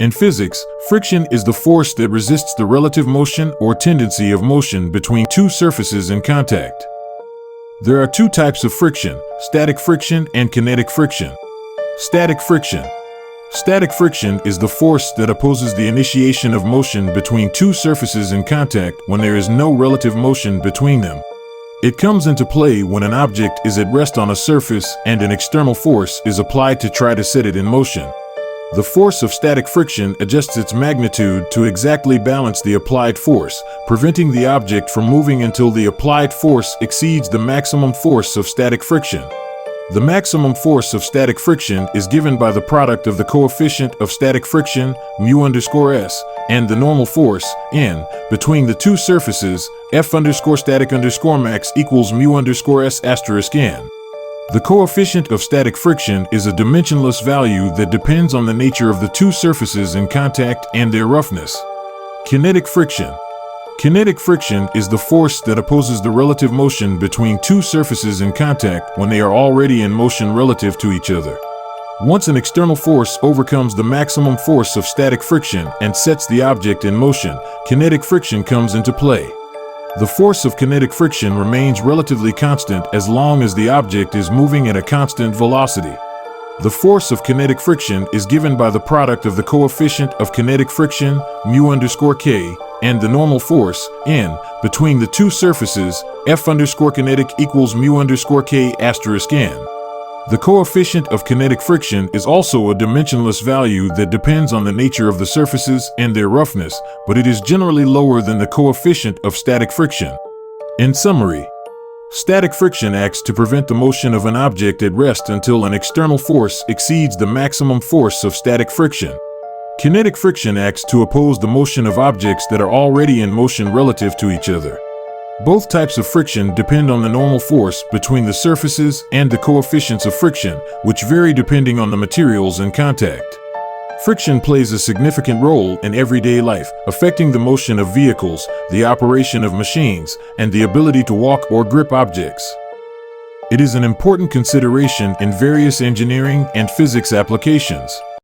In physics, friction is the force that resists the relative motion or tendency of motion between two surfaces in contact. There are two types of friction: static friction and kinetic friction. Static friction. Static friction is the force that opposes the initiation of motion between two surfaces in contact when there is no relative motion between them. It comes into play when an object is at rest on a surface and an external force is applied to try to set it in motion. The force of static friction adjusts its magnitude to exactly balance the applied force, preventing the object from moving until the applied force exceeds the maximum force of static friction. The maximum force of static friction is given by the product of the coefficient of static friction, μ_s, and the normal force, n, between the two surfaces, F_static_max equals μ_s** n. The coefficient of static friction is a dimensionless value that depends on the nature of the two surfaces in contact and their roughness. Kinetic friction. Kinetic friction is the force that opposes the relative motion between two surfaces in contact when they are already in motion relative to each other. Once an external force overcomes the maximum force of static friction and sets the object in motion, kinetic friction comes into play. The force of kinetic friction remains relatively constant as long as the object is moving at a constant velocity. The force of kinetic friction is given by the product of the coefficient of kinetic friction, μ_k, and the normal force, n, between the two surfaces, F_kinetic equals μ_k** n. The coefficient of kinetic friction is also a dimensionless value that depends on the nature of the surfaces and their roughness, but it is generally lower than the coefficient of static friction. In summary, static friction acts to prevent the motion of an object at rest until an external force exceeds the maximum force of static friction. Kinetic friction acts to oppose the motion of objects that are already in motion relative to each other. Both types of friction depend on the normal force between the surfaces and the coefficients of friction, which vary depending on the materials in contact. Friction plays a significant role in everyday life, affecting the motion of vehicles, the operation of machines, and the ability to walk or grip objects. It is an important consideration in various engineering and physics applications.